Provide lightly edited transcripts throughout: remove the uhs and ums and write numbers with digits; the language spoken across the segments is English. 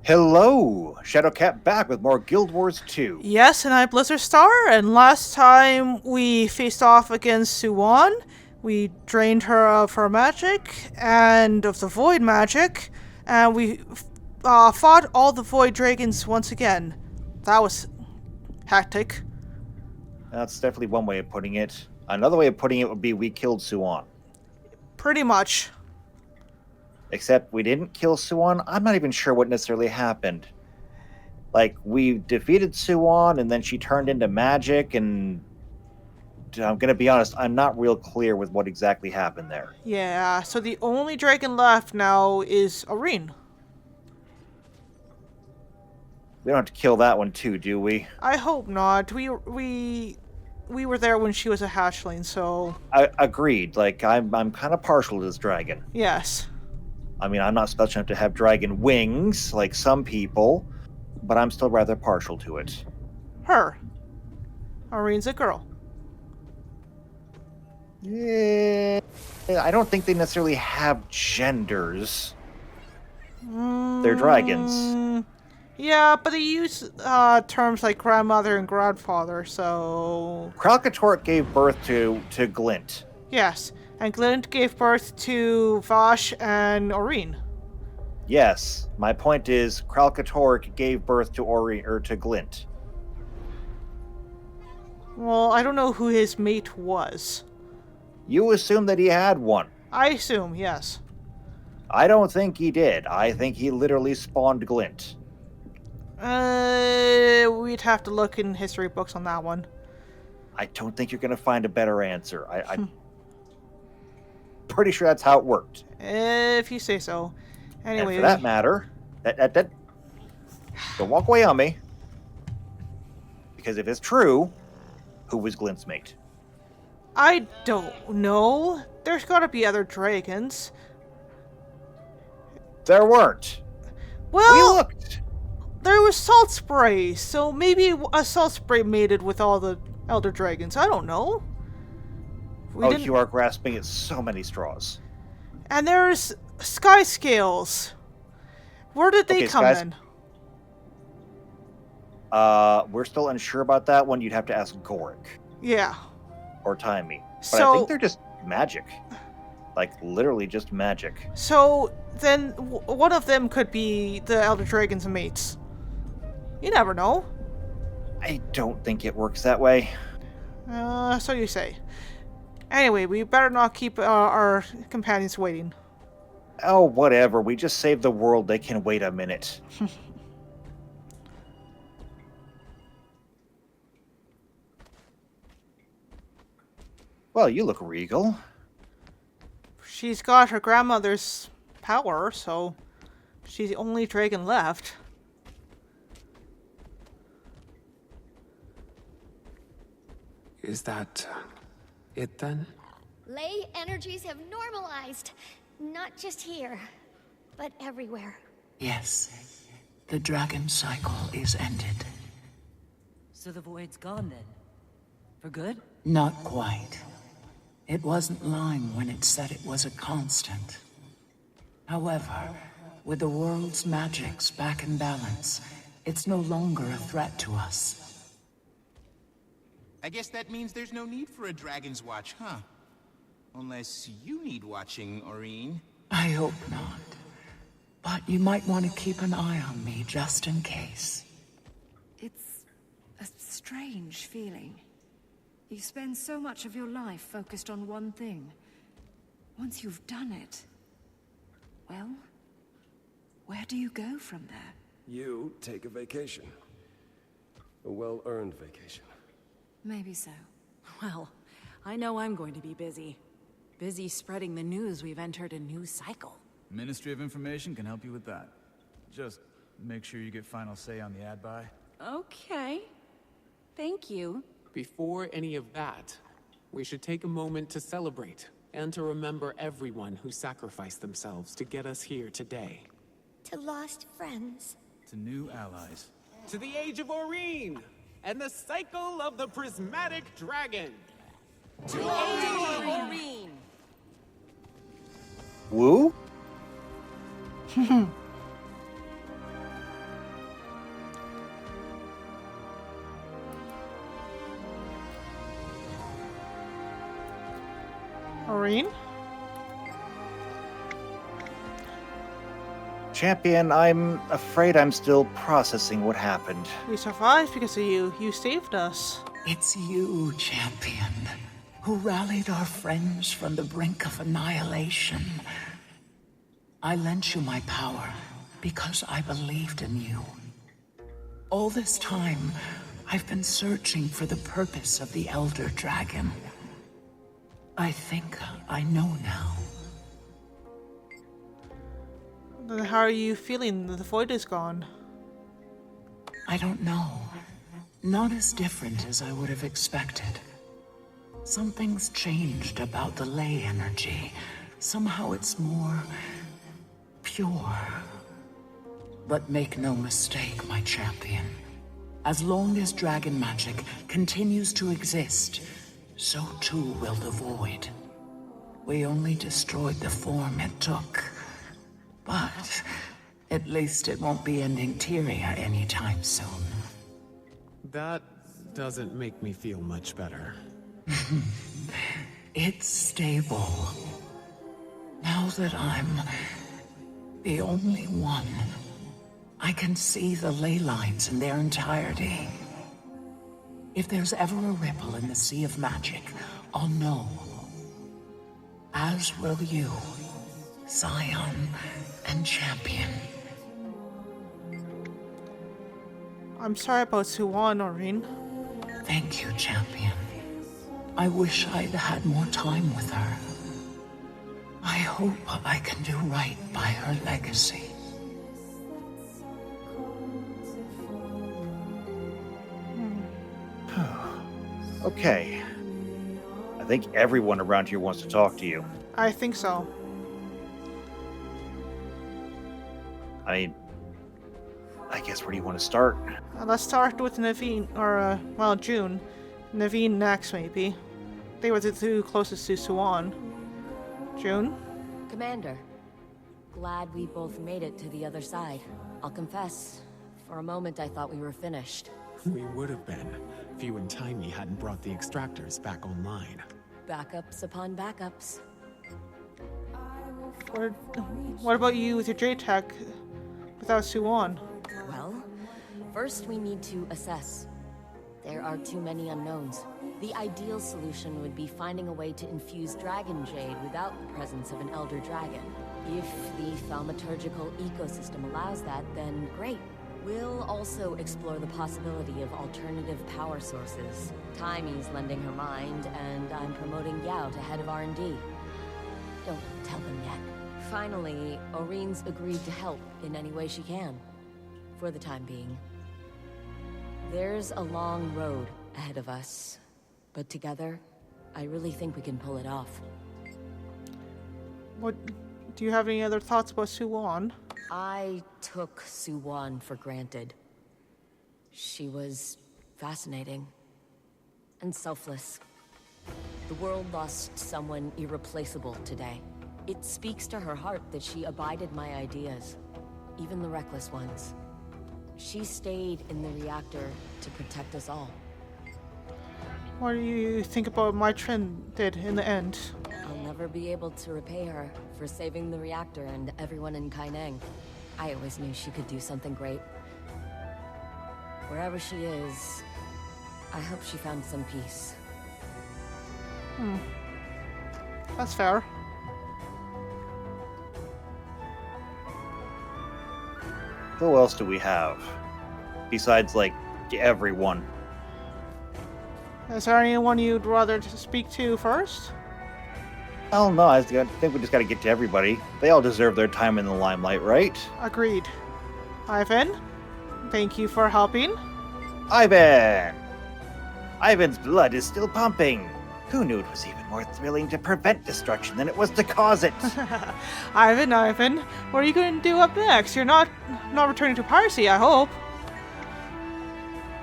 Hello! Shadowcat back with more Guild Wars 2. Yes, and I'm Blizzard Star, and last time we faced off against Suwon. We drained her of her magic and of the void magic, and we fought all the void dragons once again. That was hectic. That's definitely one way of putting it. Another way of putting it would be we killed Suwon. Pretty much. Except we didn't kill Suwon. I'm not even sure what necessarily happened. Like, we defeated Suwon, and then she turned into magic, and I'm gonna be honest, I'm not real clear with what exactly happened there. Yeah, so the only dragon left now is Arene. We don't have to kill that one too, do we? I hope not. We were there when she was a hatchling, so Agreed. Like, I'm kind of partial to this dragon. yes. I mean, I'm not special enough to have dragon wings like some people, but I'm still rather partial to it. Her. Arene's a girl. Yeah, I don't think they necessarily have genders. They're dragons. Yeah, but they use terms like grandmother and grandfather, so... Kralkatork gave birth to Glint. Yes, and Glint gave birth to Vash and Oreen. Yes, my point is Kralkatork gave birth to to Glint. Well, I don't know who his mate was. You assume that he had one. I assume, yes. I don't think he did. I think he literally spawned Glint. We'd have to look in history books on that one. I don't think you're going to find a better answer. I'm pretty sure that's how it worked. If you say so. Anyway, and for that matter, that don't walk away on me. Because if it's true, who was Glint's mate? I don't know. There's gotta be other dragons. There weren't. Well, we looked. There was Salt Spray, so maybe a Salt Spray mated with all the Elder Dragons. I don't know. You are grasping at so many straws. And there's Sky Scales. Where did they come in? We're still unsure about that one. You'd have to ask Goric. Yeah. Or Timey. But I think they're just magic. Like, literally just magic. So, then one of them could be the Elder Dragon's mates. You never know. I don't think it works that way. So you say. Anyway, we better not keep our companions waiting. Oh, whatever. We just saved the world. They can wait a minute. Well, you look regal. She's got her grandmother's power, so she's the only dragon left. Is that it then? Ley energies have normalized. Not just here, but everywhere. Yes. The dragon cycle is ended. So the void's gone then? For good? Not quite. It wasn't lying when it said it was a constant. However, with the world's magics back in balance, it's no longer a threat to us. I guess that means there's no need for a Dragon's Watch, huh? Unless you need watching, Oreen. I hope not. But you might want to keep an eye on me just in case. It's a strange feeling. You spend so much of your life focused on one thing. Once you've done it, well, where do you go from there? You take a vacation. A well-earned vacation. Maybe so. Well, I know I'm going to be busy. Busy spreading the news we've entered a new cycle. Ministry of Information can help you with that. Just make sure you get final say on the ad buy. Okay. Thank you. Before any of that, we should take a moment to celebrate and to remember everyone who sacrificed themselves to get us here today. To lost friends. To new allies. To the Age of Oreen and the cycle of the prismatic dragon. To the Age of Oreen. Woo? Noreen? Champion, I'm afraid I'm still processing what happened. We survived because of you. You saved us. It's you, champion, who rallied our friends from the brink of annihilation. I lent you my power because I believed in you. All this time, I've been searching for the purpose of the Elder Dragon. I think I know now. Then how are you feeling that the void is gone? I don't know. Not as different as I would have expected. Something's changed about the ley energy. Somehow it's more pure. But make no mistake, my champion. As long as dragon magic continues to exist, so too will the void. We only destroyed the form it took. But at least it won't be ending Tyria anytime soon. That doesn't make me feel much better. It's stable. Now that I'm the only one, I can see the ley lines in their entirety. If there's ever a ripple in the sea of magic, I'll know. As will you, Scion and Champion. I'm sorry about Suwan, Noreen. Thank you, Champion. I wish I'd had more time with her. I hope I can do right by her legacy. Okay. I think everyone around here wants to talk to you. I think so. I mean, I guess where do you want to start? Let's start with Naveen, or, well, June. Naveen next, maybe. They were the two closest to Suwan. June? Commander, glad we both made it to the other side. I'll confess, for a moment I thought we were finished. We would have been if you and Tiny hadn't brought the extractors back online. Backups upon backups. What about you with your J-Tech without Suwan? Well, first we need to assess. There are too many unknowns. The ideal solution would be finding a way to infuse Dragon Jade without the presence of an Elder Dragon. If the thaumaturgical ecosystem allows that, then great. We'll also explore the possibility of alternative power sources. Timey's lending her mind, and I'm promoting Yao to head of R&D. Don't tell them yet. Finally, Oreen's agreed to help in any way she can. For the time being. There's a long road ahead of us. But together, I really think we can pull it off. What? Do you have any other thoughts about Suwan? I took Suwan for granted. She was fascinating and selfless. The world lost someone irreplaceable today. It speaks to her heart that she abided my ideas, even the reckless ones. She stayed in the reactor to protect us all. What do you think about my trend did in the end? I'll never be able to repay her for saving the reactor and everyone in Kaineng. I always knew she could do something great. Wherever she is, I hope she found some peace. That's fair. Who else do we have? Besides, like, everyone. Is there anyone you'd rather speak to first? Oh no, I think we just gotta get to everybody. They all deserve their time in the limelight, right? Agreed. Ivan, thank you for helping. Ivan! Ivan's blood is still pumping. Who knew it was even more thrilling to prevent destruction than it was to cause it? Ivan, what are you going to do up next? You're not returning to piracy, I hope.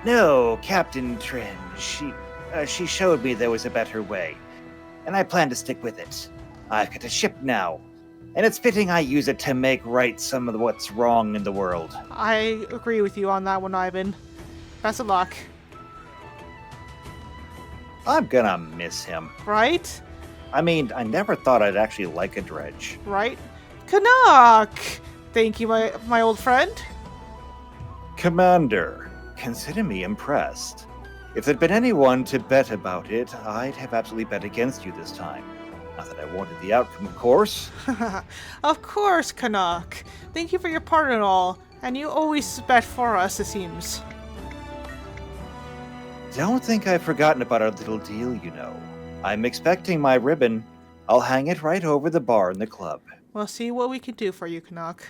No, Captain Trin. She showed me there was a better way, and I plan to stick with it. I've got a ship now, and it's fitting I use it to make right some of what's wrong in the world. I agree with you on that one, Ivan. Best of luck. I'm gonna miss him. Right? I mean, I never thought I'd actually like a dredge. Right? Canuck! Thank you, my old friend. Commander, consider me impressed. If there'd been anyone to bet about it, I'd have absolutely bet against you this time. Not that I wanted the outcome, of course. Of course, Canuck. Thank you for your part and all, and you always bet for us, it seems. Don't think I've forgotten about our little deal, you know. I'm expecting my ribbon. I'll hang it right over the bar in the club. We'll see what we can do for you, Canuck.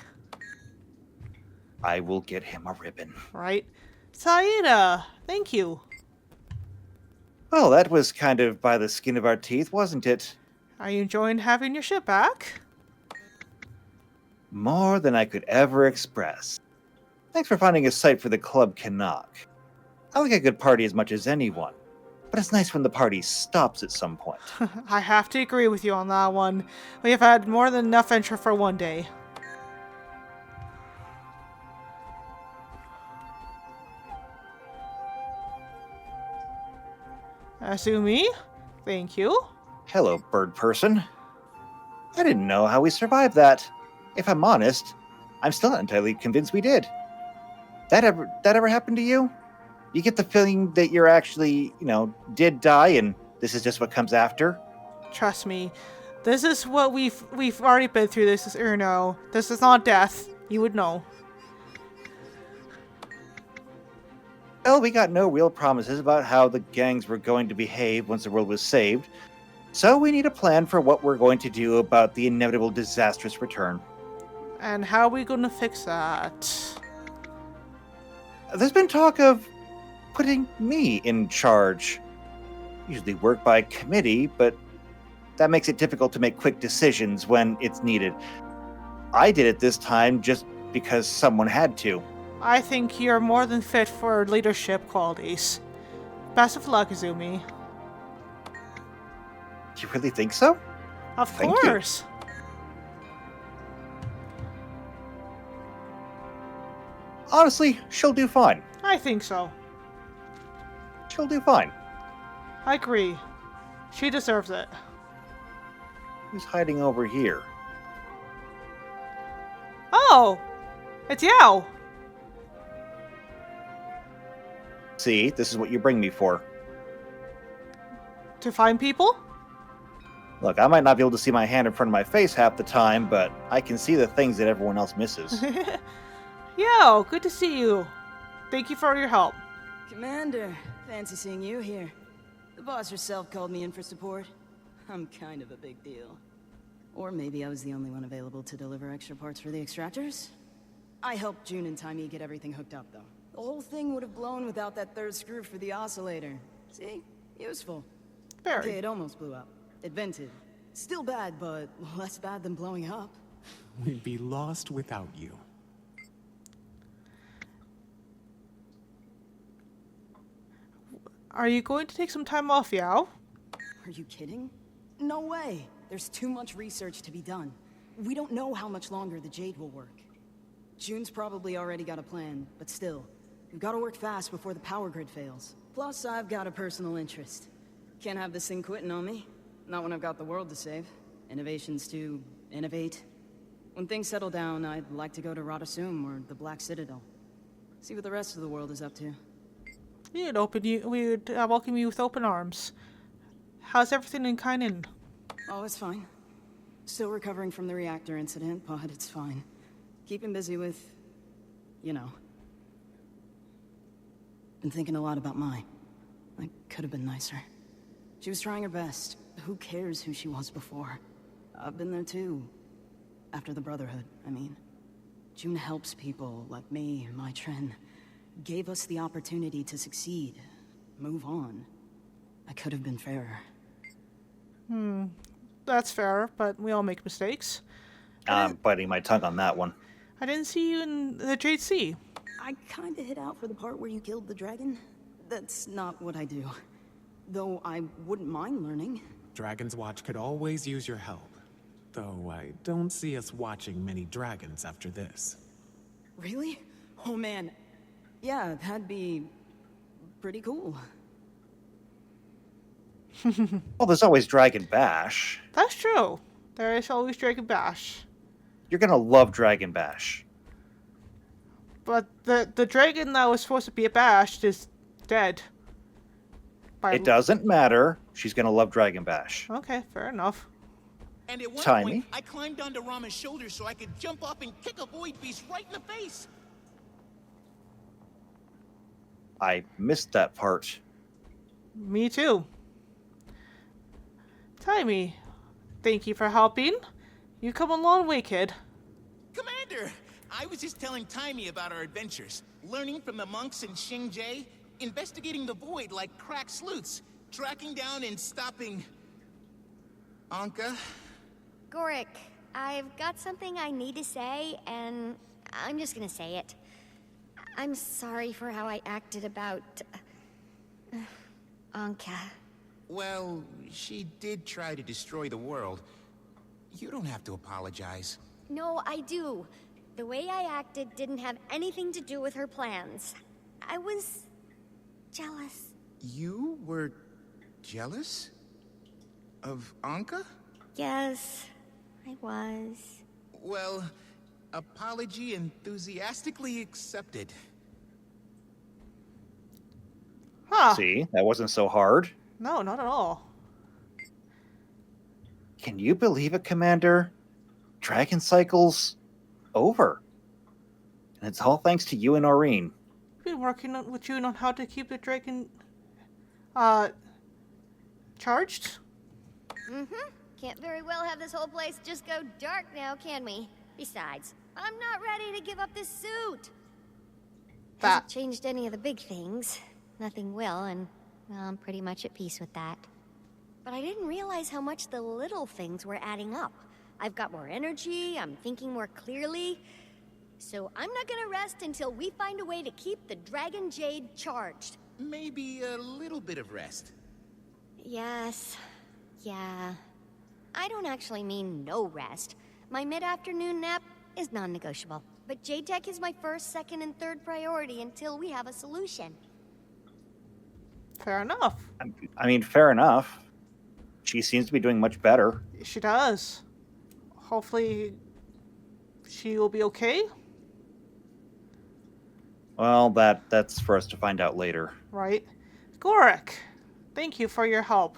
I will get him a ribbon. Right? Saida, thank you. Well, that was kind of by the skin of our teeth, wasn't it? Are you enjoying having your ship back? More than I could ever express. Thanks for finding a site for the Club Canuck. I like a good party as much as anyone, but it's nice when the party stops at some point. I have to agree with you on that one. We have had more than enough venture for one day. Azumi, thank you. Hello, bird person. I didn't know how we survived that. If I'm honest, I'm still not entirely convinced we did. That ever happened to you? You get the feeling that you're actually, did die and this is just what comes after? Trust me, this is what we've already been through. This is Urno. This is not death. You would know. Well, we got no real promises about how the gangs were going to behave once the world was saved, so we need a plan for what we're going to do about the inevitable disastrous return. And how are we going to fix that? There's been talk of putting me in charge. Usually work by committee, but that makes it difficult to make quick decisions when it's needed. I did it this time just because someone had to. I think you're more than fit for leadership qualities. Best of luck, Azumi. You really think so? Of Thank course. Honestly, she'll do fine. I think so. She'll do fine. I agree. She deserves it. Who's hiding over here? Oh! It's Yao! See, this is what you bring me for. To find people? Look, I might not be able to see my hand in front of my face half the time, but I can see the things that everyone else misses. Yo, good to see you. Thank you for your help. Commander, fancy seeing you here. The boss herself called me in for support. I'm kind of a big deal. Or maybe I was the only one available to deliver extra parts for the extractors? I helped June and Timmy get everything hooked up, though. The whole thing would have blown without that third screw for the oscillator. See? Useful. Very. Okay, it almost blew up. It vented. Still bad, but less bad than blowing up. We'd be lost without you. Are you going to take some time off, Yao? Are you kidding? No way! There's too much research to be done. We don't know how much longer the Jade will work. June's probably already got a plan, but still, we've got to work fast before the power grid fails. Plus, I've got a personal interest. Can't have this thing quitting on me. Not when I've got the world to save. Innovations to innovate. When things settle down, I'd like to go to Radasum or the Black Citadel. See what the rest of the world is up to. We would welcome you with open arms. How's everything in Kainin? Oh, it's fine. Still recovering from the reactor incident, but it's fine. Keeping busy with, you know. Been thinking a lot about Mai. I could have been nicer. She was trying her best. Who cares who she was before? I've been there too. After the Brotherhood, I mean. June helps people like me and my Tren. Gave us the opportunity to succeed. Move on. I could have been fairer. That's fair, but we all make mistakes. I'm biting my tongue on that one. I didn't see you in the Jade Sea. I kinda hit out for the part where you killed the dragon. That's not what I do. Though I wouldn't mind learning. Dragon's Watch could always use your help. Though I don't see us watching many dragons after this. Really? Oh man. Yeah, that'd be pretty cool. Well, there's always Dragon Bash. That's true. There is always Dragon Bash. You're gonna love Dragon Bash. But the dragon that was supposed to be bashed is dead. It doesn't matter. She's gonna love Dragon Bash. Okay, fair enough. And at one Timey. point, I climbed onto Rama's shoulder so I could jump up and kick a void beast right in the face. I missed that part. Me too. Timey, thank you for helping. You come a long way, kid. Commander, I was just telling Timey about our adventures. Learning from the monks in Xingjie, investigating the void like crack sleuths, tracking down and stopping... Anka? Gorik, I've got something I need to say, and I'm just gonna say it. I'm sorry for how I acted about... Anka. Well, she did try to destroy the world. You don't have to apologize. No, I do. The way I acted didn't have anything to do with her plans. I was... jealous. You were... jealous? Of Anka? Yes, I was. Well, apology enthusiastically accepted. Huh. See, that wasn't so hard. No, not at all. Can you believe it, Commander? Dragon Cycle's over. And it's all thanks to you and Aureen. I've been working with you on how to keep the dragon... charged? Mm-hmm. Can't very well have this whole place just go dark now, can we? Besides, I'm not ready to give up this suit. Hasn't changed any of the big things. Nothing will, and well, I'm pretty much at peace with that. But I didn't realize how much the little things were adding up. I've got more energy, I'm thinking more clearly. So I'm not gonna rest until we find a way to keep the Dragon Jade charged. Maybe a little bit of rest. Yes. Yeah. I don't actually mean no rest. My mid-afternoon nap is non-negotiable. But Jade Tech is my first, second, and third priority until we have a solution. Fair enough. I mean, fair enough. She seems to be doing much better. She does. Hopefully, she will be okay. Well, that's for us to find out later. Right. Gorik, thank you for your help.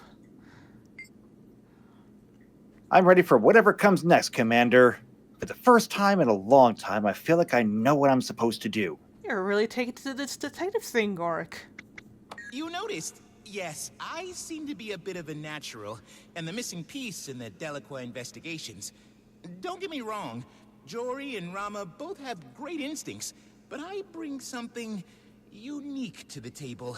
I'm ready for whatever comes next, Commander. For the first time in a long time, I feel like I know what I'm supposed to do. You're really taking to this detective thing, Gorik. You noticed? Yes, I seem to be a bit of a natural, and the missing piece in the Delacroix investigations. Don't get me wrong, Jory and Rama both have great instincts, but I bring something unique to the table.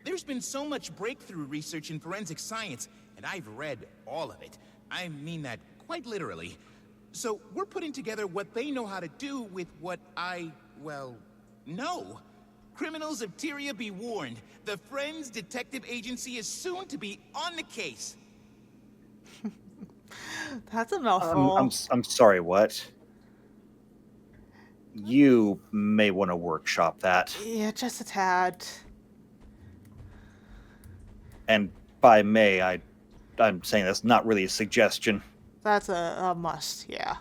There's been so much breakthrough research in forensic science, and I've read all of it. I mean that quite literally. So we're putting together what they know how to do with what I, well, know. Criminals of Tyria be warned. The Friends Detective Agency is soon to be on the case. That's a mouthful. I'm sorry, what? You may want to workshop that. Yeah, just a tad. And by may, I'm saying that's not really a suggestion. That's a must, yeah.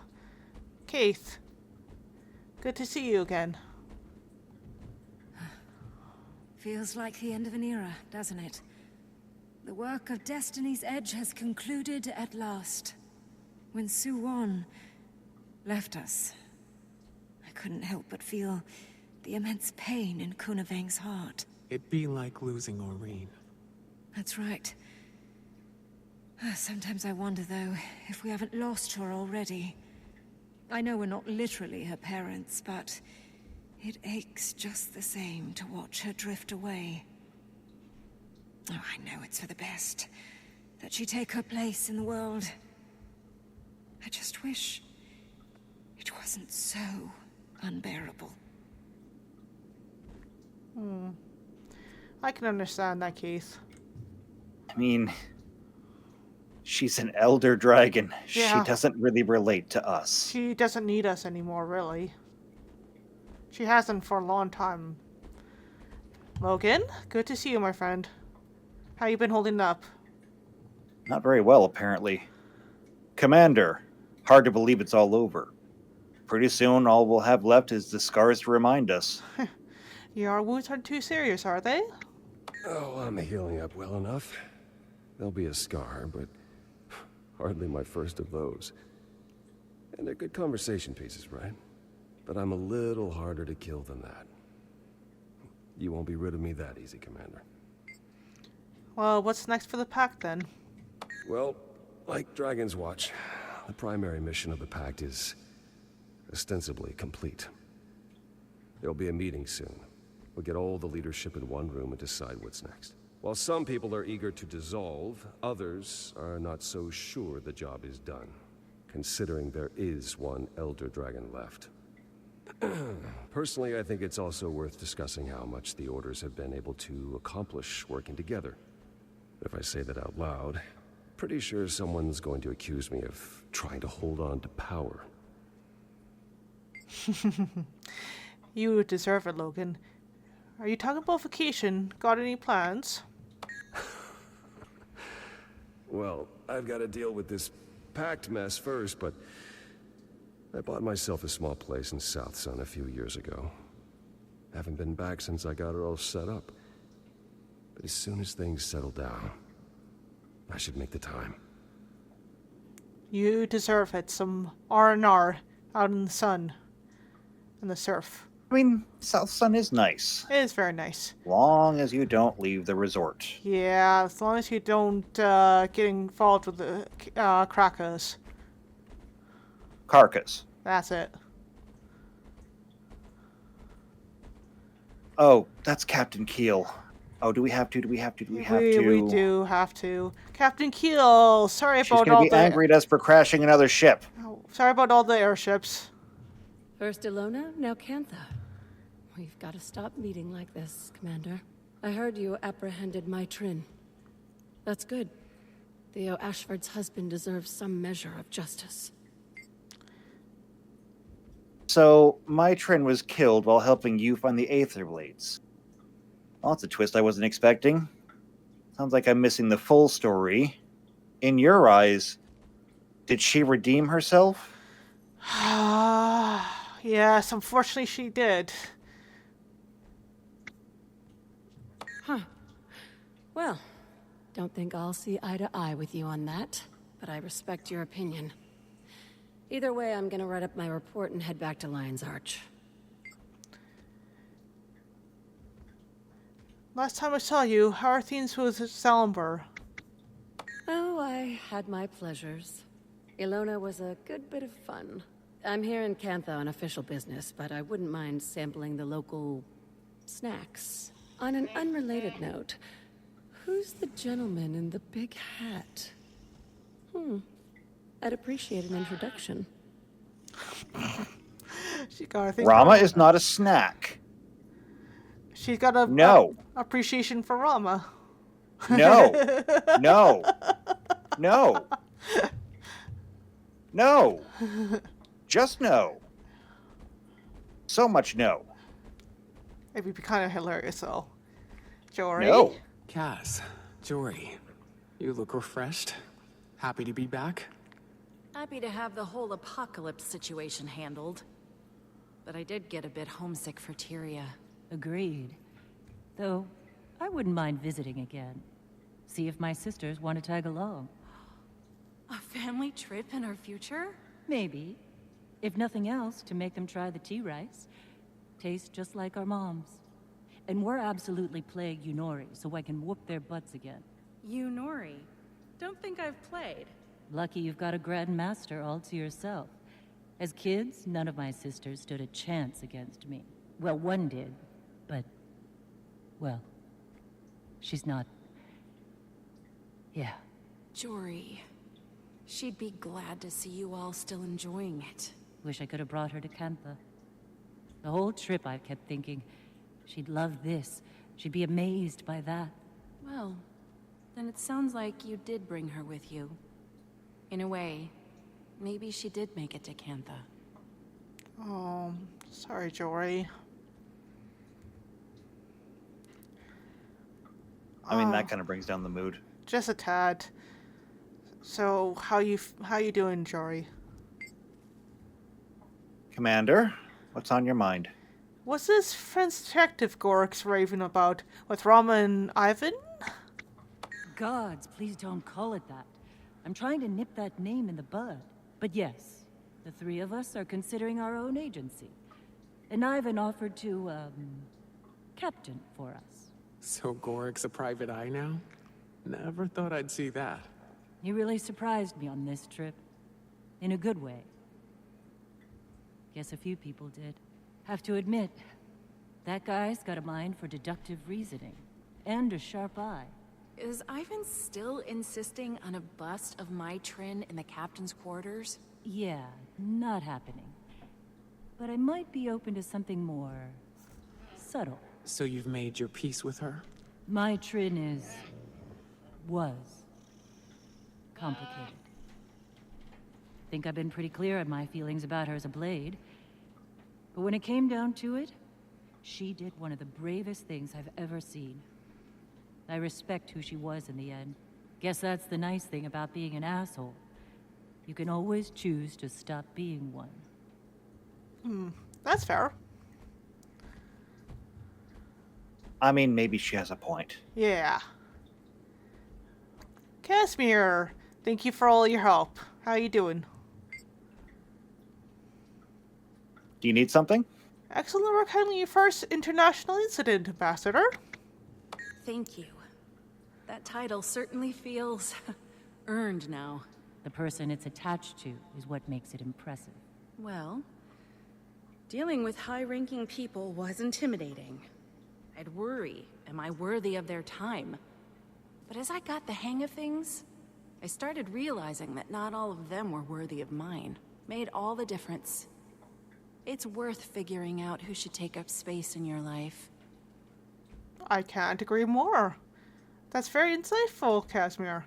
Keith, good to see you again. Feels like the end of an era, doesn't it? The work of Destiny's Edge has concluded at last. When Suwon left us, I couldn't help but feel the immense pain in Kunavang's heart. It'd be like losing Aureen. That's right. Sometimes I wonder, though, if we haven't lost her already. I know we're not literally her parents, but it aches just the same to watch her drift away. Oh, I know it's for the best, that she take her place in the world. I just wish it wasn't so unbearable. I can understand that, Keith. I mean, she's an elder dragon. Yeah. She doesn't really relate to us. She doesn't need us anymore, really. She hasn't for a long time. Logan, good to see you, my friend. How you been holding up? Not very well, apparently. Commander, hard to believe it's all over. Pretty soon, all we'll have left is the scars to remind us. Your wounds aren't too serious, are they? Oh, I'm healing up well enough. There'll be a scar, but hardly my first of those. And they're good conversation pieces, right? But I'm a little harder to kill than that. You won't be rid of me that easy, Commander. Well, what's next for the Pact, then? Well, like Dragon's Watch, the primary mission of the Pact is ostensibly complete. There'll be a meeting soon. We'll get all the leadership in one room and decide what's next. While some people are eager to dissolve, others are not so sure the job is done, considering there is one Elder Dragon left. Personally, I think it's also worth discussing how much the Orders have been able to accomplish working together. If I say that out loud, pretty sure someone's going to accuse me of trying to hold on to power. You deserve it, Logan. Are you talking about vacation? Got any plans? Well, I've got to deal with this Pact mess first, but I bought myself a small place in South Sun a few years ago. Haven't been back since I got it all set up. But as soon as things settle down, I should make the time. You deserve it. Some R&R out in the sun and the surf. I mean, South Sun is nice. It is very nice. Long as you don't leave the resort. Yeah, as long as you don't get involved with the crackers. Carcass. That's it. Oh, that's Captain Keel. Oh, do we have to? We do have to. Captain Keel, sorry She's about gonna all be the... angry at us for crashing another ship. Oh, sorry about all the airships. First Ilona, now Cantha. We've got to stop meeting like this, Commander. I heard you apprehended my Trin. That's good. Theo Ashford's husband deserves some measure of justice. So, my Trin was killed while helping you find the Aether Blades. Well, that's a twist I wasn't expecting. Sounds like I'm missing the full story. In your eyes, did she redeem herself? Yes, unfortunately she did. Huh. Well, don't think I'll see eye to eye with you on that, but I respect your opinion. Either way, I'm gonna write up my report and head back to Lion's Arch. Last time I saw you, how are things with Salamber? Oh, I had my pleasures. Ilona was a good bit of fun. I'm here in Cantha on official business, but I wouldn't mind sampling the local snacks. On an unrelated note, who's the gentleman in the big hat? I'd appreciate an introduction. She got, I think, Rama is not a snack. She's got a appreciation for Rama. No. No. No. No. Just no. So much no. It'd be kind of hilarious, though. Jory? No. Cass, Jory, you look refreshed. Happy to be back? Happy to have the whole apocalypse situation handled. But I did get a bit homesick for Tyria. Agreed. Though, I wouldn't mind visiting again. See if my sisters want to tag along. A family trip in our future? Maybe. If nothing else, to make them try the tea rice. Tastes just like our moms. And we're absolutely plagued Yunori, so I can whoop their butts again. Yunori? Don't think I've played. Lucky you've got a grandmaster all to yourself. As kids, none of my sisters stood a chance against me. Well, one did, but... well, she's not... yeah. Jory, she'd be glad to see you all still enjoying it. Wish I could have brought her to Cantha. The whole trip I've kept thinking, she'd love this, she'd be amazed by that. Well, then it sounds like you did bring her with you. In a way, maybe she did make it to Cantha. Oh, sorry, Jory. I mean, that kind of brings down the mood. Just a tad. So, how you doing, Jory? Commander, what's on your mind? What's this French detective Gork's raving about with Rama and Ivan? Gods, please don't call it that. I'm trying to nip that name in the bud. But yes, the three of us are considering our own agency. And Ivan offered to, captain for us. So Gorik's a private eye now? Never thought I'd see that. You really surprised me on this trip. In a good way. Guess a few people did. Have to admit, that guy's got a mind for deductive reasoning. And a sharp eye. Is Ivan still insisting on a bust of my Trin in the captain's quarters? Yeah, not happening. But I might be open to something more... subtle. So you've made your peace with her? My Trin was complicated. Think I've been pretty clear on my feelings about her as a blade. But when it came down to it, she did one of the bravest things I've ever seen. I respect who she was in the end. Guess that's the nice thing about being an asshole. You can always choose to stop being one. That's fair. I mean, maybe she has a point. Yeah. Casimir, thank you for all your help. How you doing? Do you need something? Excellent work handling your first international incident, Ambassador. Thank you. That title certainly feels earned now. The person it's attached to is what makes it impressive. Well, dealing with high-ranking people was intimidating. I'd worry, am I worthy of their time? But as I got the hang of things, I started realizing that not all of them were worthy of mine. Made all the difference. It's worth figuring out who should take up space in your life. I can't agree more. That's very insightful, Casimir.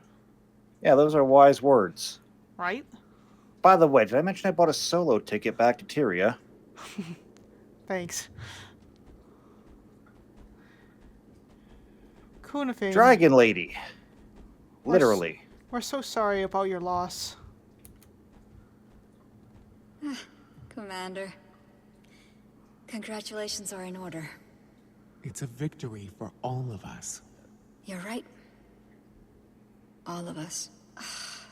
Yeah, those are wise words. Right? By the way, did I mention I bought a solo ticket back to Tyria? Thanks. Kunafing. Dragon Lady. Literally. We're so sorry about your loss. Commander. Congratulations are in order. It's a victory for all of us. You're right. All of us.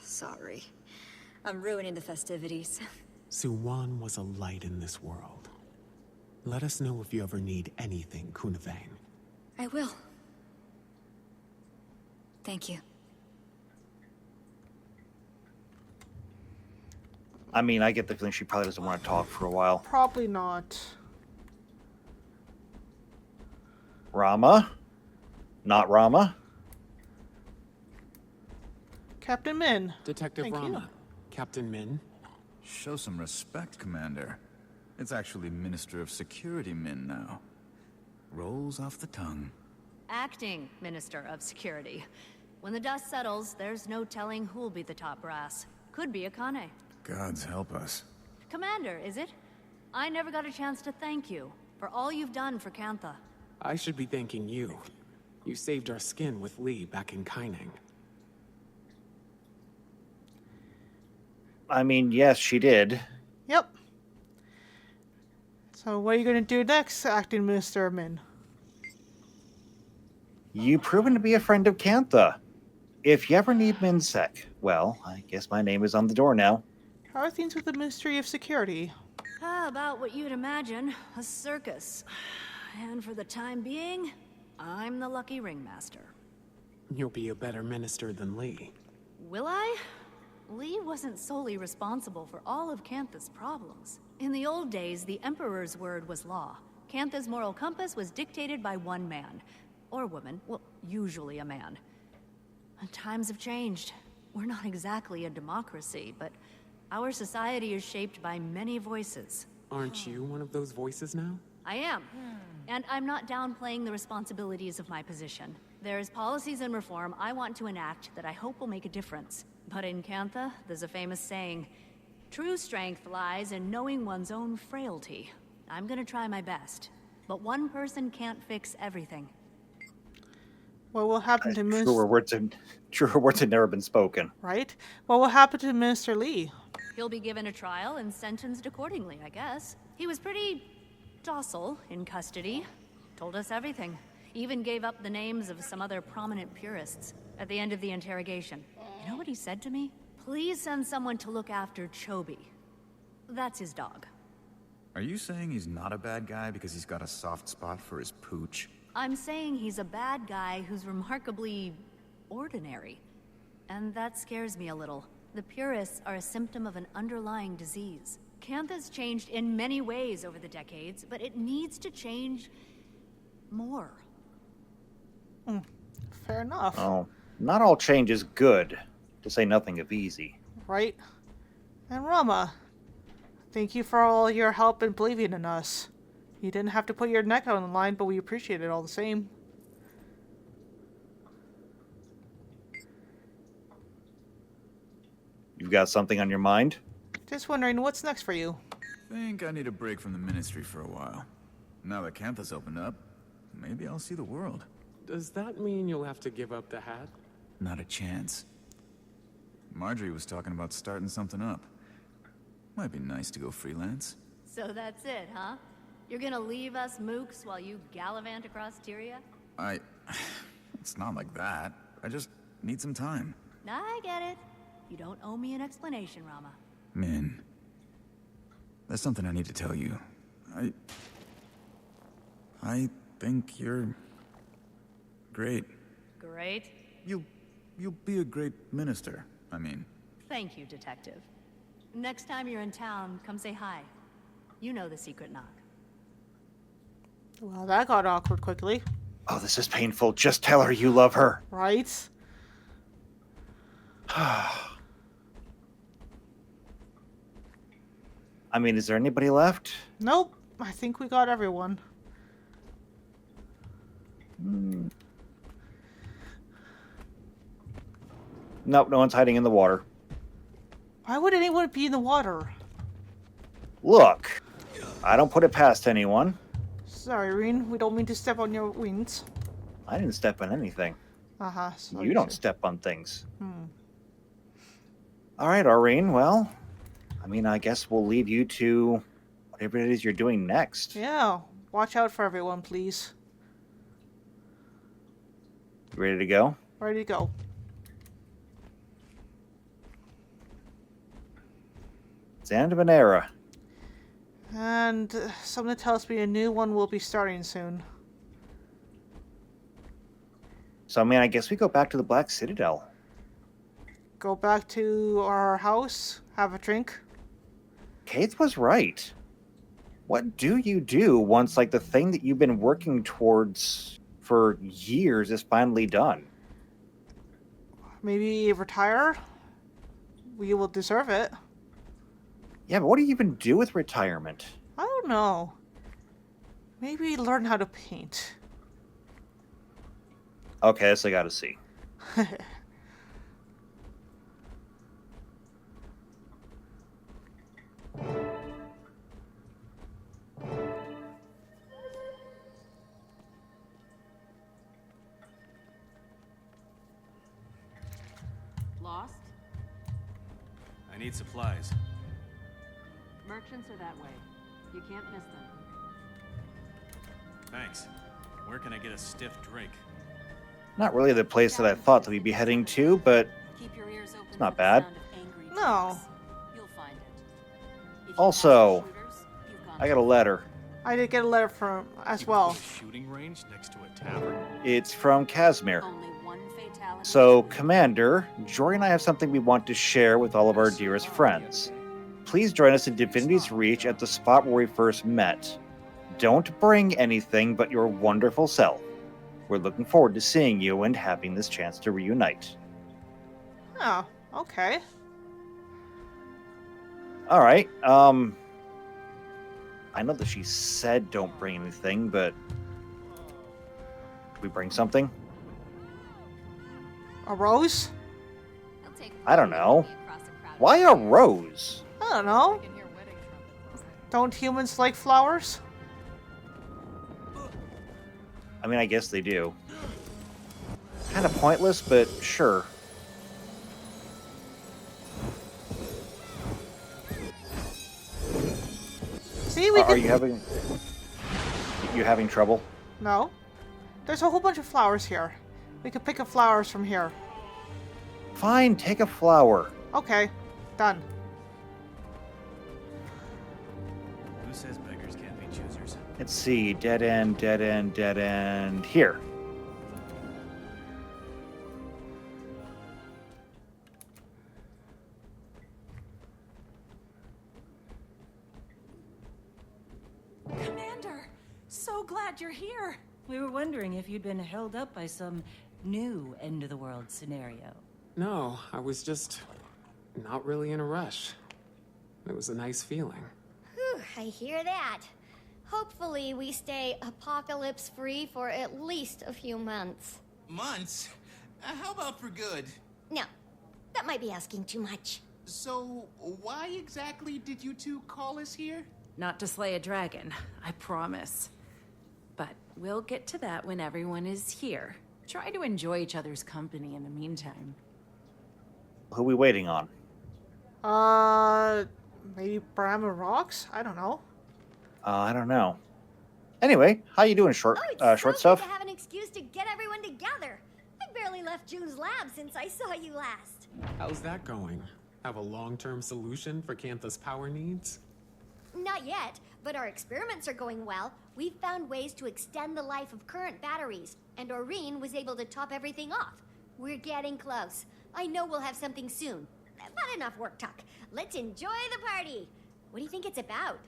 Sorry. I'm ruining the festivities. Suwan was a light in this world. Let us know if you ever need anything, Kunavang. I will. Thank you. I mean, I get the feeling she probably doesn't want to talk for a while. Probably not. Rama? Not Rama? Captain Min. Detective Thank Rama. you. Captain Min. Show some respect, Commander. It's actually Minister of Security Min now. Rolls off the tongue. Acting Minister of Security. When the dust settles, there's no telling who'll be the top brass. Could be Akane. Gods help us. Commander, is it? I never got a chance to thank you for all you've done for Kantha. I should be thanking you. You saved our skin with Lee back in Kaining. I mean, yes, she did. Yep. So what are you going to do next, Acting Minister Min? You proven to be a friend of Kantha. If you ever need Minsec, well, I guess my name is on the door now. How are things with the Ministry of Security? About what you'd imagine, a circus. And for the time being, I'm the lucky ringmaster. You'll be a better minister than Lee. Will I? Lee wasn't solely responsible for all of Kantha's problems. In the old days, the Emperor's word was law. Kantha's moral compass was dictated by one man. Or woman. Well, usually a man. And times have changed. We're not exactly a democracy, but our society is shaped by many voices. Aren't you one of those voices now? I am. And I'm not downplaying the responsibilities of my position. There's policies and reform I want to enact that I hope will make a difference. But in Kantha, there's a famous saying, true strength lies in knowing one's own frailty. I'm gonna try my best. But one person can't fix everything. What will happen to Minister... Truer words had never been spoken. Right? What will happen to Minister Lee? He'll be given a trial and sentenced accordingly, I guess. He was pretty docile in custody. Told us everything. Even gave up the names of some other prominent purists at the end of the interrogation. You know what he said to me? Please send someone to look after Chobi. That's his dog. Are you saying he's not a bad guy because he's got a soft spot for his pooch? I'm saying he's a bad guy who's remarkably ordinary. And that scares me a little. The purists are a symptom of an underlying disease. Cantha's changed in many ways over the decades, but it needs to change more. Fair enough. Oh, not all change is good, to say nothing of easy. Right? And Rama, thank you for all your help in believing in us. You didn't have to put your neck on the line, but we appreciate it all the same. You've got something on your mind? Just wondering, what's next for you? Think I need a break from the ministry for a while. Now that Cantha's opened up, maybe I'll see the world. Does that mean you'll have to give up the hat? Not a chance. Marjorie was talking about starting something up. Might be nice to go freelance. So that's it, huh? You're gonna leave us mooks while you gallivant across Tyria? It's not like that. I just need some time. I get it. You don't owe me an explanation, Rama. Min, there's something I need to tell you. I think you're great. Great. You'll be a great minister, I mean. Thank you, Detective. Next time you're in town, come say hi. You know the secret knock. Well, that got awkward quickly. Oh, this is painful. Just tell her you love her. Right? I mean, is there anybody left? Nope. I think we got everyone. Nope, no one's hiding in the water. Why would anyone be in the water? Look, I don't put it past anyone. Sorry, Reen. We don't mean to step on your wings. I didn't step on anything. Uh-huh. You don't step on things. All right, Aurene, well, I mean, I guess we'll leave you to whatever it is you're doing next. Yeah. Watch out for everyone, please. You ready to go? Ready to go. It's the end of an era. And something tells me a new one will be starting soon. So, I mean, I guess we go back to the Black Citadel. Go back to our house, have a drink. Kate was right. What do you do once, like, the thing that you've been working towards for years is finally done? Maybe retire? We will deserve it. Yeah, but what do you even do with retirement? I don't know. Maybe learn how to paint. Okay, this I gotta see. Lost? I need supplies. Merchants are that way. You can't miss them. Thanks. Where can I get a stiff drink? Not really the place that I thought that we'd be heading to, but it's not bad. No. Also, I got a letter. I did get a letter from as well. Shooting range next to a tavern? It's from Casimir. So, Commander, Jory and I have something we want to share with all of our dearest friends. Please join us in Divinity's Reach at the spot where we first met. Don't bring anything but your wonderful self. We're looking forward to seeing you and having this chance to reunite. Oh, okay. Alright, I know that she said don't bring anything, but... we bring something? A rose? I don't know. Why a rose? I don't know. Don't humans like flowers? I mean, I guess they do. Kind of pointless, but sure. See, we Are you having trouble? No. There's a whole bunch of flowers here. We could pick up flowers from here. Fine, take a flower. Okay. Done. Who says beggars can't be choosers? Let's see. Dead end, dead end, dead end. Here. Commander! So glad you're here! We were wondering if you'd been held up by some new end-of-the-world scenario. No, I was just not really in a rush. It was a nice feeling. Whew, I hear that. Hopefully we stay apocalypse-free for at least a few months. Months? How about for good? No, that might be asking too much. So, why exactly did you two call us here? Not to slay a dragon, I promise. But we'll get to that when everyone is here. Try to enjoy each other's company in the meantime. Who are we waiting on? Maybe Bram and Rocks? I don't know. I don't know. Anyway, how you doing, short Good stuff? to have an excuse to get everyone together. I barely left June's lab since I saw you last. How's that going? Have a long-term solution for Cantha's power needs? Not yet, but our experiments are going well. We've found ways to extend the life of current batteries, and Aurene was able to top everything off. We're getting close. I know we'll have something soon. Not enough work talk. Let's enjoy the party. What do you think it's about?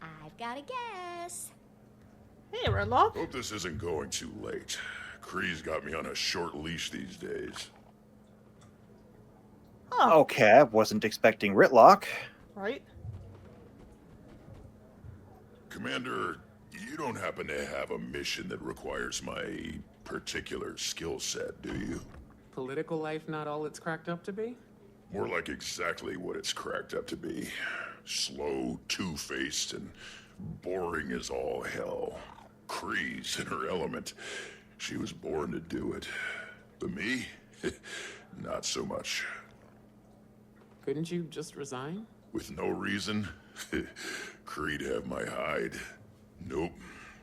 I've got a guess. Hey, Redlock. Hope this isn't going too late. Kree's got me on a short leash these days. Huh. Okay, I wasn't expecting Ritlock. Right? Commander, you don't happen to have a mission that requires my particular skill set, do you? Political life not all it's cracked up to be? More like exactly what it's cracked up to be. Slow, two-faced, and boring as all hell. Kree's in her element. She was born to do it. But me? Not so much. Couldn't you just resign? With no reason? Kree'd have my hide. Nope.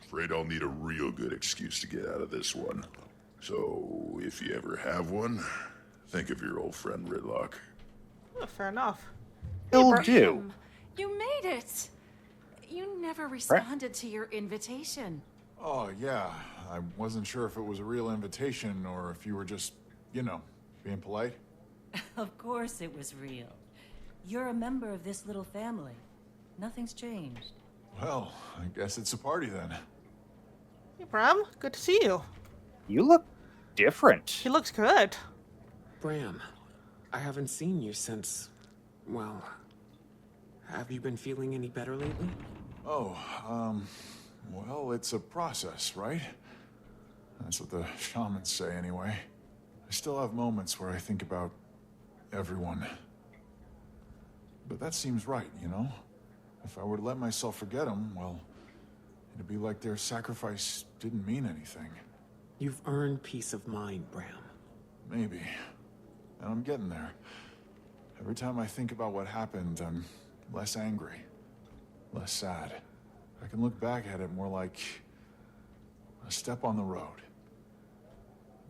Afraid I'll need a real good excuse to get out of this one. So, if you ever have one, think of your old friend Ridlock. Oh, fair enough. Will do. You made it! You never responded to your invitation. Oh, yeah. I wasn't sure if it was a real invitation or if you were just, you know, being polite. Of course it was real. You're a member of this little family. Nothing's changed. Well, I guess it's a party then. Hey, Bram. Good to see you. You look different. He looks good. Bram, I haven't seen you since, well, have you been feeling any better lately? Oh, well, it's a process, right? That's what the shamans say anyway. I still have moments where I think about everyone. But that seems right, you know? If I were to let myself forget them, well, it'd be like their sacrifice didn't mean anything. You've earned peace of mind, Bram. Maybe. And I'm getting there. Every time I think about what happened, I'm less angry, less sad. I can look back at it more like a step on the road.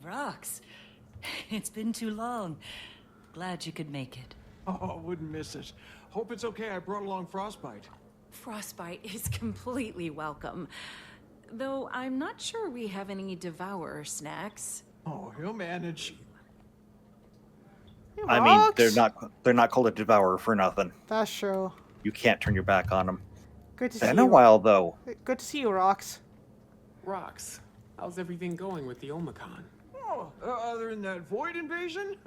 Rox, it's been too long. Glad you could make it. Oh, wouldn't miss it. Hope it's okay I brought along Frostbite. Frostbite is completely welcome. Though I'm not sure we have any Devourer snacks. Oh, he'll manage. Hey, I mean, Rocks. they're not called a devourer for nothing. That's true. You can't turn your back on them. Good to see Been you. a while though. Good to see you, Rocks. Rox, how's everything going with the Omicron? Oh, other than that void invasion,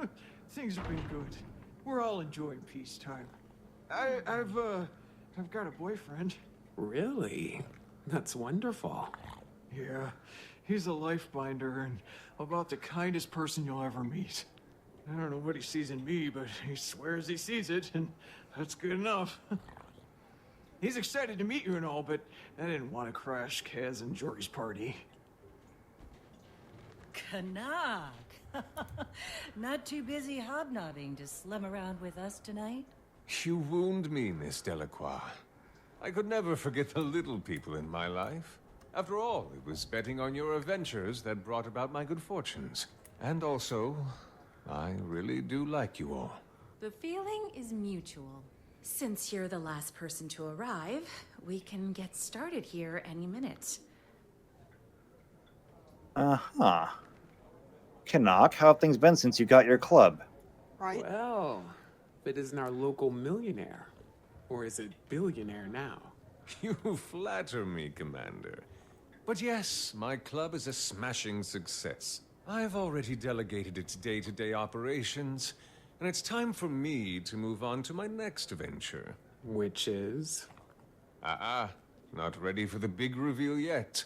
things have been good. We're all enjoying peacetime. I've got a boyfriend. Really? That's wonderful. Yeah, he's a life binder and about the kindest person you'll ever meet. I don't know what he sees in me, but he swears he sees it, and that's good enough. He's excited to meet you and all, but I didn't want to crash Kaz and Jory's party. Canuck. Not too busy hobnobbing to slum around with us tonight? You wound me, Miss Delacroix. I could never forget the little people in my life. After all, it was betting on your adventures that brought about my good fortunes. And also, I really do like you all. The feeling is mutual. Since you're the last person to arrive, we can get started here any minute. Uh-huh. Canuck, how have things been since you got your club? Right. Well, it isn't our local millionaire. Or is it billionaire now? You flatter me, Commander. But yes, my club is a smashing success. I've already delegated its day-to-day operations, and it's time for me to move on to my next venture. Which is? Not ready for the big reveal yet.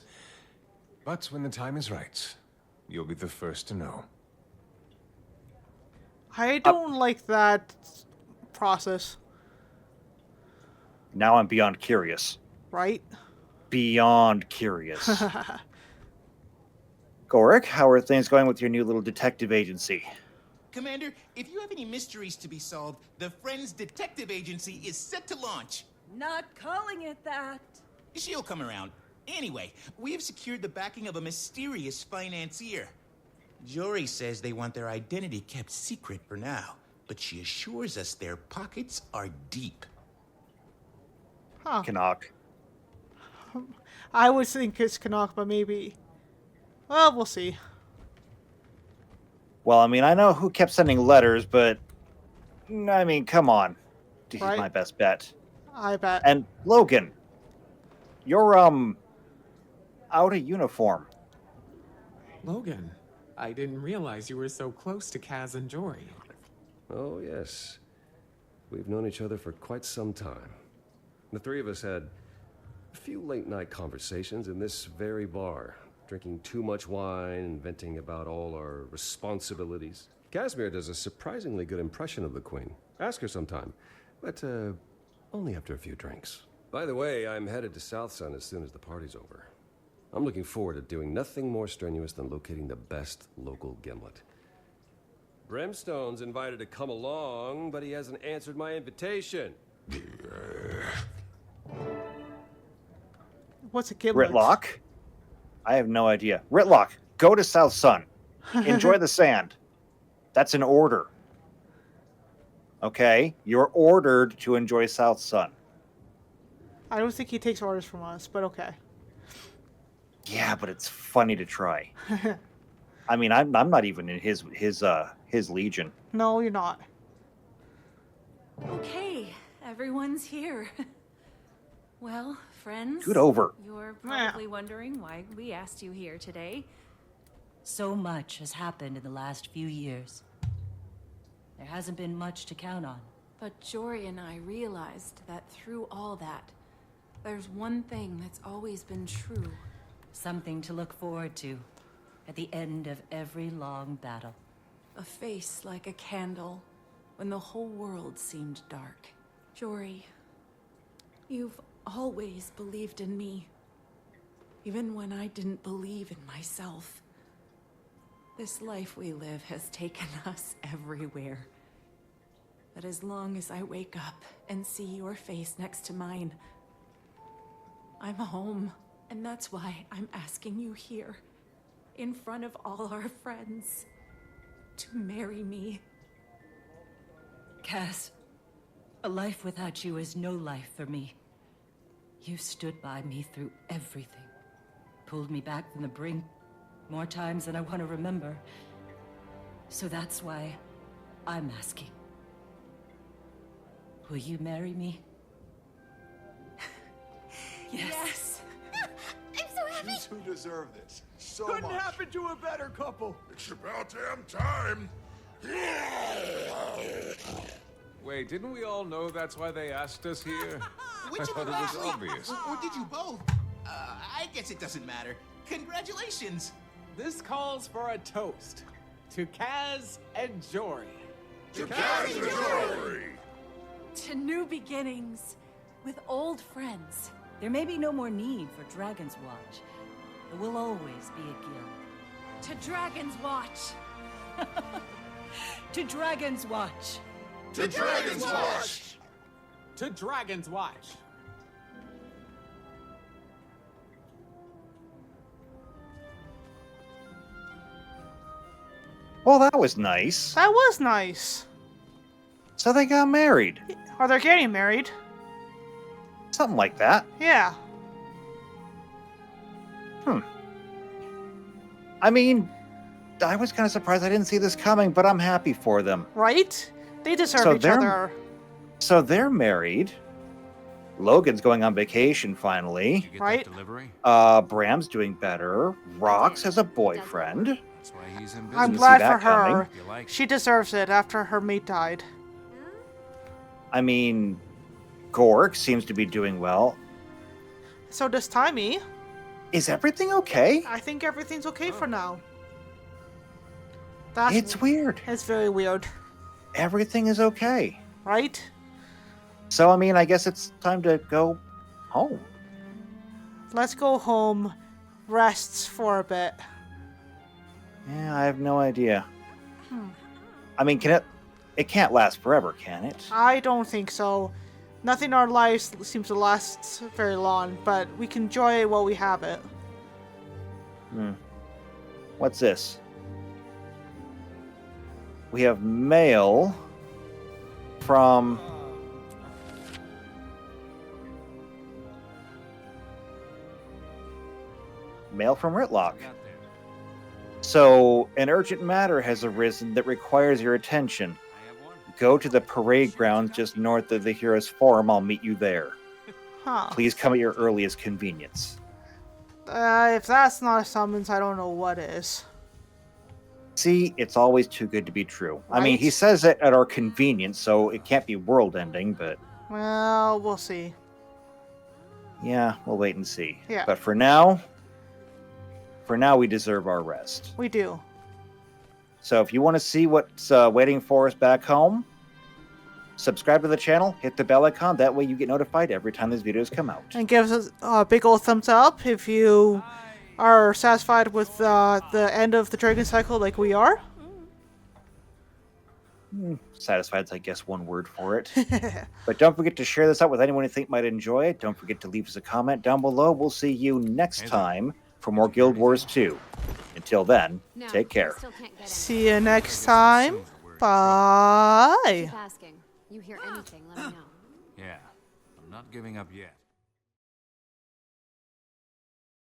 But when the time is right, you'll be the first to know. I don't like that process. Now I'm beyond curious. Right? Beyond curious. Gorik, how are things going with your new little detective agency? Commander, if you have any mysteries to be solved, the Friends Detective Agency is set to launch. Not calling it that. She'll come around. Anyway, we have secured the backing of a mysterious financier. Jory says they want their identity kept secret for now, but she assures us their pockets are deep. Huh. Canuck. I would think it's Canuck, but maybe... Well, we'll see. Well, I mean, I know who kept sending letters, but... I mean, come on. He's Right. my best bet. I bet. And Logan, you're, out of uniform. Logan, I didn't realize you were so close to Kaz and Jory. Oh, yes. We've known each other for quite some time. The three of us had a few late-night conversations in this very bar, drinking too much wine and venting about all our responsibilities. Casimir does a surprisingly good impression of the Queen. Ask her sometime, but only after a few drinks. By the way, I'm headed to South Sun as soon as the party's over. I'm looking forward to doing nothing more strenuous than locating the best local gimlet. Brimstone's invited to come along, but he hasn't answered my invitation. What's a gimlet? Ritlock? I have no idea. Ritlock, go to South Sun. Enjoy the sand. That's an order. Okay? You're ordered to enjoy South Sun. I don't think he takes orders from us, but okay. Yeah, but it's funny to try. I mean, I'm not even in his legion. No, you're not. Okay, everyone's here. Well, friends. Scoot over. You're probably wondering why we asked you here today. So much has happened in the last few years. There hasn't been much to count on. But Jory and I realized that through all that, there's one thing that's always been true. Something to look forward to at the end of every long battle. A face like a candle when the whole world seemed dark. Jory, you've always believed in me, even when I didn't believe in myself. This life we live has taken us everywhere. But as long as I wake up and see your face next to mine, I'm home. And that's why I'm asking you here, in front of all our friends, to marry me. Cass, a life without you is no life for me. You stood by me through everything. Pulled me back from the brink more times than I want to remember. So that's why I'm asking. Will you marry me? Yes. I'm so happy. You two deserve this. So Couldn't much. happen to a better couple. It's about damn time. Wait, didn't we all know that's why they asked us here? Which I of thought them it was actually? obvious. Or did you both? I guess it doesn't matter. Congratulations. This calls for a toast to Kaz and Jory. To Kaz and Jory! To new beginnings with old friends. There may be no more need for Dragon's Watch. There will always be a guild. To Dragon's Watch. To Dragon's Watch. To Dragon's Watch! To Dragon's Watch. Well, that was nice. That was nice. So they got married. Or they're getting married. Something like that. Yeah. I mean, I was kind of surprised I didn't see this coming, but I'm happy for them. Right? They deserve So each they're- other. So they're married. Logan's going on vacation finally. Right? Bram's doing better. Rox has a boyfriend. That's why he's in I'm Didn't see glad that for her. coming. You like She deserves it after her mate died. I mean, Gork seems to be doing well. So does Timey. Is everything okay? I think everything's okay for now. It's weird. It's very weird. Everything is okay. Right? So, I mean, I guess it's time to go home. Let's go home. Rests for a bit. Yeah, I have no idea. I mean, can it... It can't last forever, can it? I don't think so. Nothing in our lives seems to last very long, but we can enjoy it while we have it. What's this? We have mail from... Mail from Ritlock. So, an urgent matter has arisen that requires your attention. Go to the parade grounds just north of the Heroes Forum. I'll meet you there. Huh. Please come at your earliest convenience. If that's not a summons, I don't know what is. See, it's always too good to be true. I mean, Right? he says it at our convenience, so it can't be world-ending, but Well, we'll see. yeah, we'll wait and see. Yeah. But for now, we deserve our rest. We do. So if you want to see what's waiting for us back home, subscribe to the channel, hit the bell icon. That way you get notified every time these videos come out. And give us a big old thumbs up if you are satisfied with the end of the Dragon Cycle like we are. Satisfied's, I guess, one word for it. But don't forget to share this out with anyone you think might enjoy it. Don't forget to leave us a comment down below. We'll see you next time for more Guild Wars 2. Until then, take care. See you next time. Bye. Asking. You hear anything, let me know. Yeah, I'm not giving up yet.